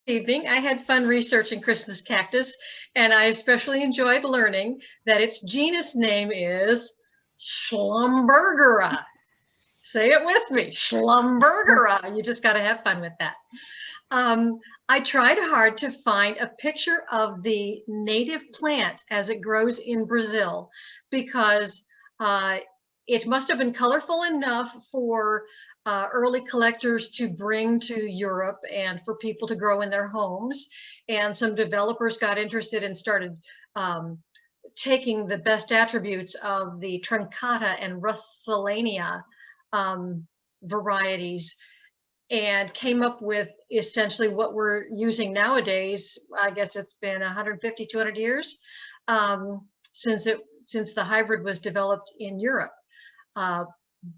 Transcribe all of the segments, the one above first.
Evening. I had fun researching Christmas cactus, and I especially enjoyed learning that its genus name is Schlumbergera. Say it with me, Schlumbergera. You just got to have fun with that. I tried hard to find a picture of the native plant as it grows in Brazil because it must have been colorful enough for early collectors to bring to Europe and for people to grow in their homes. And some developers got interested and started taking the best attributes of the truncata and russelania varieties and came up with essentially what we're using nowadays. I guess it's been 150, 200 years since the hybrid was developed in Europe.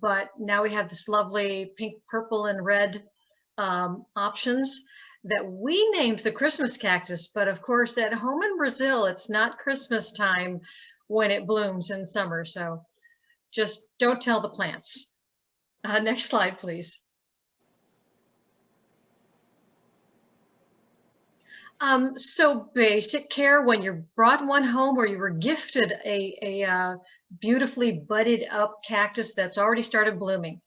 But now we have this lovely pink, purple, and red options that we named the Christmas cactus. But of course, at home in Brazil, it's not Christmas time when it blooms in summer. So just don't tell the plants. Next slide, please. So basic care when you brought one home or you were gifted a beautifully budded up cactus that's already started blooming.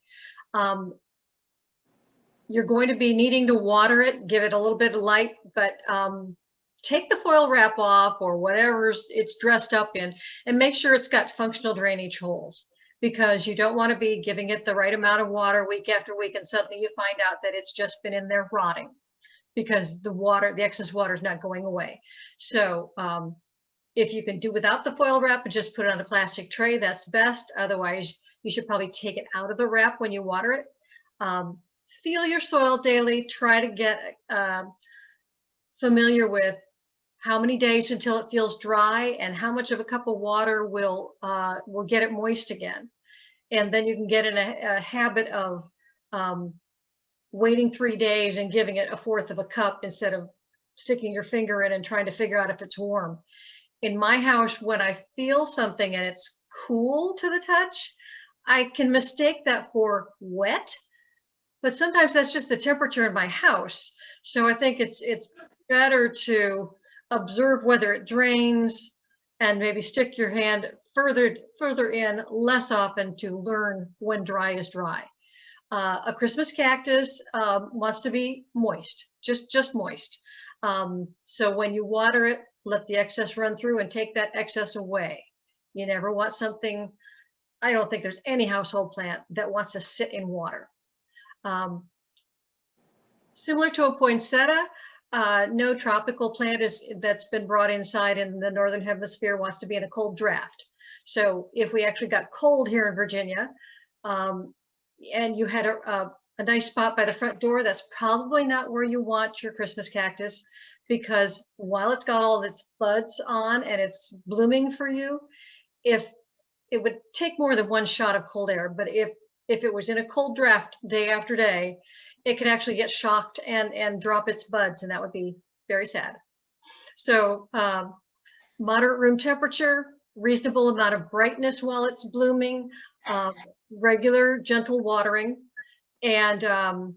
You're going to be needing to water it, give it a little bit of light, but take the foil wrap off or whatever it's dressed up in and make sure it's got functional drainage holes, because you don't want to be giving it the right amount of water week after week and suddenly you find out that it's just been in there rotting, because the excess water is not going away. So if you can do without the foil wrap and just put it on a plastic tray, that's best. Otherwise, you should probably take it out of the wrap when you water it. Feel your soil daily. Try to get familiar with how many days until it feels dry and how much of a cup of water will get it moist again. And then you can get in a habit of waiting 3 days and giving it 1/4 of a cup instead of sticking your finger in and trying to figure out if it's warm. In my house, when I feel something and it's cool to the touch, I can mistake that for wet, but sometimes that's just the temperature in my house. So I think it's better to observe whether it drains and maybe stick your hand further in less often to learn when dry is dry. A Christmas cactus wants to be moist, just moist. So when you water it, let the excess run through and take that excess away. You never want something, I don't think there's any household plant that wants to sit in water. Similar to a poinsettia, no tropical plant that's been brought inside in the Northern Hemisphere wants to be in a cold draft. So if we actually got cold here in Virginia, and you had a nice spot by the front door, that's probably not where you want your Christmas cactus, because while it's got all of its buds on and it's blooming for you, if it would take more than one shot of cold air, but if it was in a cold draft day after day, it could actually get shocked and drop its buds, and that would be very sad. So moderate room temperature, reasonable amount of brightness while it's blooming, regular gentle watering, and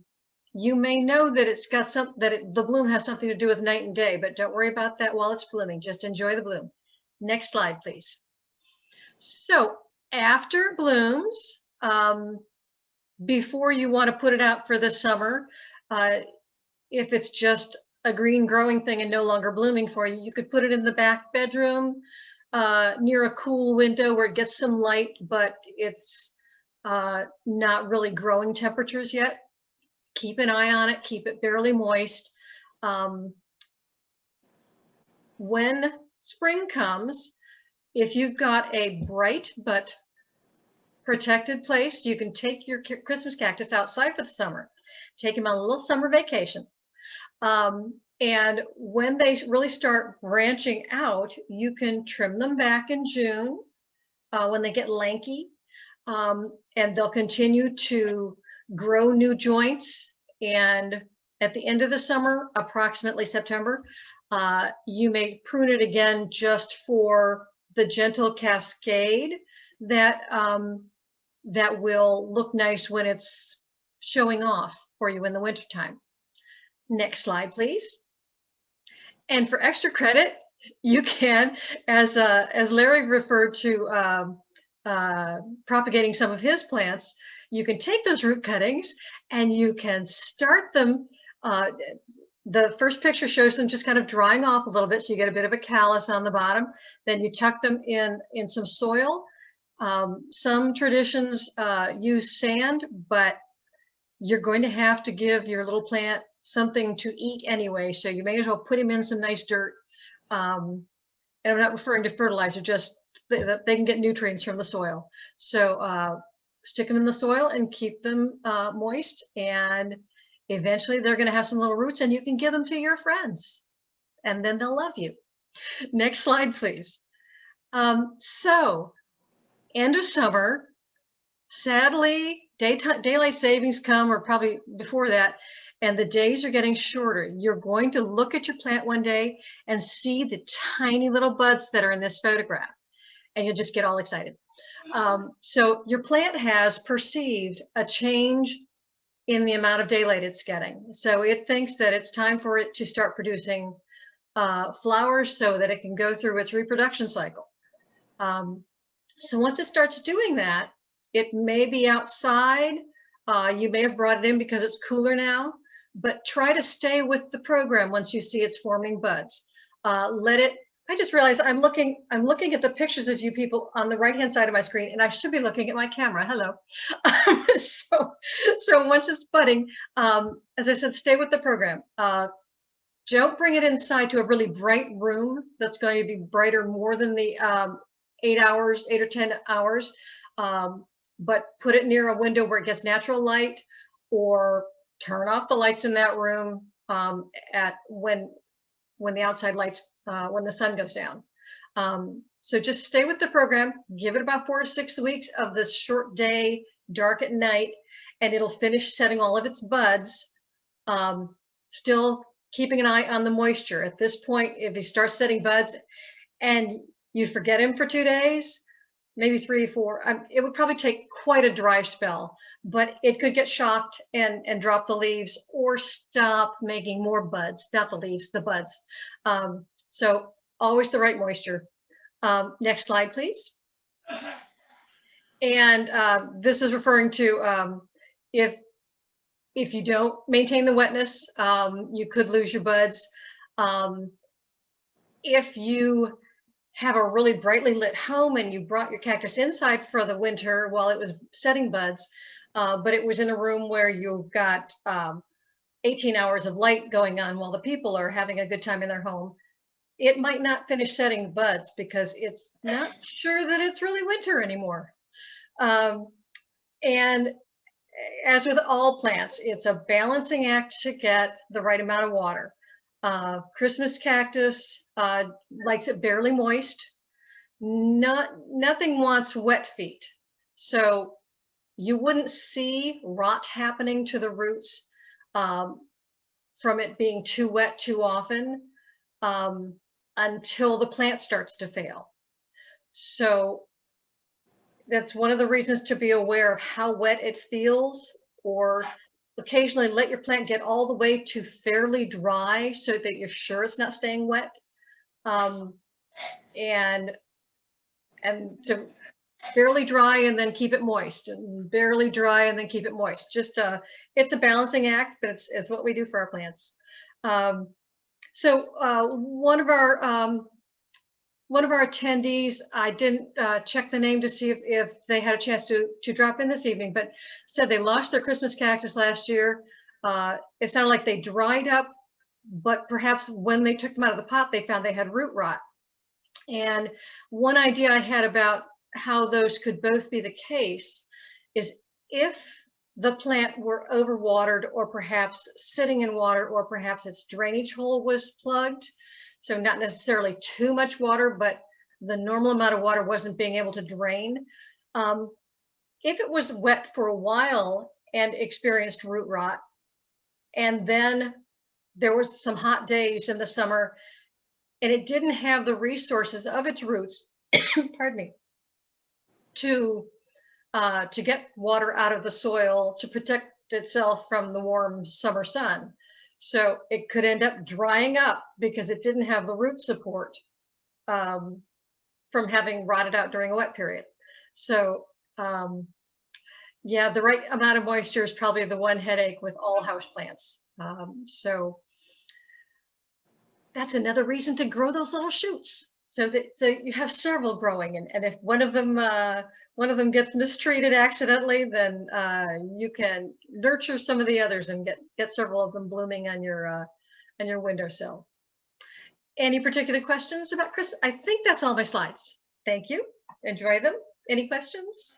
you may know that it's got the bloom has something to do with night and day, but don't worry about that while it's blooming. Just enjoy the bloom. Next slide, please. So after it blooms, before you want to put it out for the summer, if it's just a green growing thing and no longer blooming for you, you could put it in the back bedroom near a cool window where it gets some light, but it's not really growing temperatures yet. Keep an eye on it, keep it barely moist. When spring comes, if you've got a bright but protected place, you can take your Christmas cactus outside for the summer. Take them on a little summer vacation. And when they really start branching out, you can trim them back in June when they get lanky, and they'll continue to grow new joints. And at the end of the summer, approximately September, you may prune it again just for the gentle cascade that that will look nice when it's showing off for you in the wintertime. Next slide, please. And for extra credit, you can, as Larry referred to propagating some of his plants, you can take those root cuttings and you can start them. The first picture shows them just kind of drying off a little bit, so you get a bit of a callus on the bottom. Then you tuck them in some soil. Some traditions use sand, but you're going to have to give your little plant something to eat anyway, so you may as well put him in some nice dirt. And I'm not referring to fertilizer, just that they can get nutrients from the soil. So stick them in the soil and keep them moist, and eventually they're going to have some little roots, and you can give them to your friends, and then they'll love you. Next slide, please. So end of summer, sadly, daylight savings come, or probably before that, and the days are getting shorter. You're going to look at your plant one day and see the tiny little buds that are in this photograph, and you'll just get all excited. So your plant has perceived a change in the amount of daylight it's getting. So it thinks that it's time for it to start producing flowers so that it can go through its reproduction cycle. So once it starts doing that, it may be outside. You may have brought it in because it's cooler now, but try to stay with the program once you see it's forming buds. Let it, I just realized I'm looking at the pictures of you people on the right-hand side of my screen, and I should be looking at my camera. Hello. So once it's budding, as I said, stay with the program. Don't bring it inside to a really bright room that's going to be brighter more than the 8 or 10 hours. But put it near a window where it gets natural light, or turn off the lights in that room when the outside lights, when the sun goes down. So just stay with the program, give it about 4 to 6 weeks of this short day, dark at night, and it'll finish setting all of its buds, still keeping an eye on the moisture. At this point, if he starts setting buds and you forget him for 2 days, maybe 3, 4, it would probably take quite a dry spell, but it could get shocked and drop the leaves or stop making more buds, not the leaves, the buds. So always the right moisture. Next slide, please. And this is referring to if you don't maintain the wetness, you could lose your buds. If you have a really brightly lit home and you brought your cactus inside for the winter while it was setting buds, but it was in a room where you've got 18 hours of light going on while the people are having a good time in their home, it might not finish setting buds because it's not sure that it's really winter anymore. And as with all plants, it's a balancing act to get the right amount of water. Christmas cactus likes it barely moist. Nothing wants wet feet. So you wouldn't see rot happening to the roots from it being too wet too often until the plant starts to fail. So that's one of the reasons to be aware of how wet it feels, or occasionally let your plant get all the way to fairly dry so that you're sure it's not staying wet. And so barely dry and then keep it moist, and barely dry and then keep it moist. Just it's a balancing act, but it's what we do for our plants. So one of our attendees, I didn't check the name to see if they had a chance to drop in this evening, but said they lost their Christmas cactus last year. It sounded like they dried up, but perhaps when they took them out of the pot, they found they had root rot. And one idea I had about how those could both be the case is if the plant were overwatered, or perhaps sitting in water, or perhaps its drainage hole was plugged. So not necessarily too much water, but the normal amount of water wasn't being able to drain. If it was wet for a while and experienced root rot, and then there was some hot days in the summer and it didn't have the resources of its roots, pardon me, to get water out of the soil to protect itself from the warm summer sun. So it could end up drying up because it didn't have the root support from having rotted out during a wet period. So yeah, the right amount of moisture is probably the one headache with all houseplants. So that's another reason to grow those little shoots. So you have several growing, and if one of them gets mistreated accidentally, then you can nurture some of the others and get several of them blooming on your windowsill. Any particular questions about Christmas? I think that's all my slides. Thank you. Enjoy them. Any questions?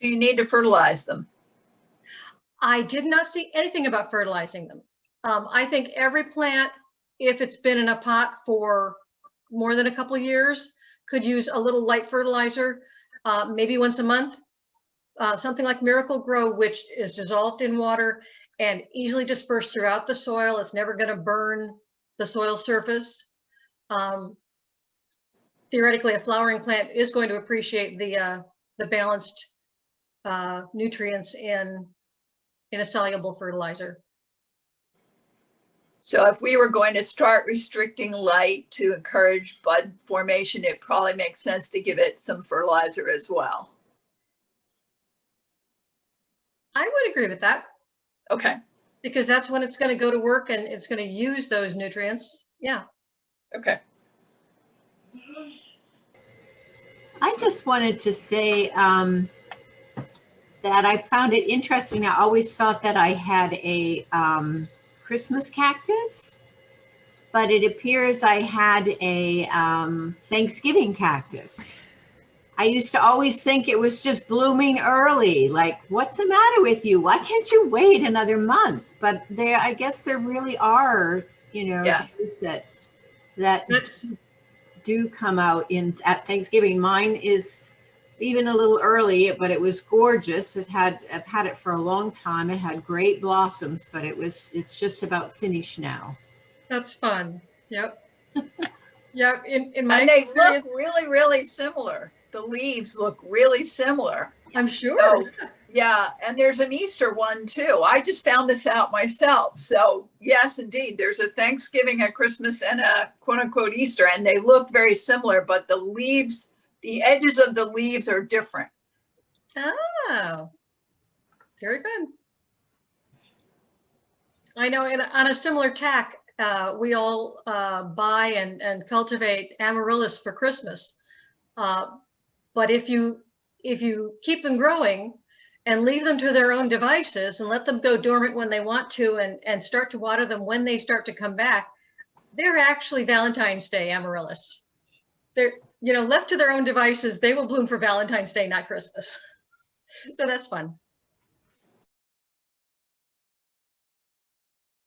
Do you need to fertilize them? I did not see anything about fertilizing them. I think every plant, if it's been in a pot for more than a couple of years, could use a little light fertilizer, maybe once a month. Something like Miracle Grow, which is dissolved in water and easily dispersed throughout the soil. It's never going to burn the soil surface. Theoretically, a flowering plant is going to appreciate the balanced nutrients in a soluble fertilizer. So if we were going to start restricting light to encourage bud formation, it probably makes sense to give it some fertilizer as well. I would agree with that. Okay. Because that's when it's going to go to work and it's going to use those nutrients. Yeah. Okay. I just wanted to say that I found it interesting. I always thought that I had a Christmas cactus, but it appears I had a Thanksgiving cactus. I used to always think it was just blooming early. Like, what's the matter with you? Why can't you wait another month? But I guess there really are, Yes. that do come out at Thanksgiving. Mine is even a little early, but it was gorgeous. I've had it for a long time. It had great blossoms, but it's just about finished now. That's fun. Yep. Yep. In my And they experience, look really, really similar. The leaves look really similar. I'm sure. So, yeah, and there's an Easter one too. I just found this out myself. So yes, indeed, there's a Thanksgiving, a Christmas, and a quote unquote Easter, and they look very similar, but the leaves, the edges of the leaves are different. Oh, very good. I know, and on a similar tack, we all buy and cultivate amaryllis for Christmas. But if you keep them growing and leave them to their own devices and let them go dormant when they want to and start to water them when they start to come back, they're actually Valentine's Day amaryllis. They're, left to their own devices, they will bloom for Valentine's Day, not Christmas. So that's fun.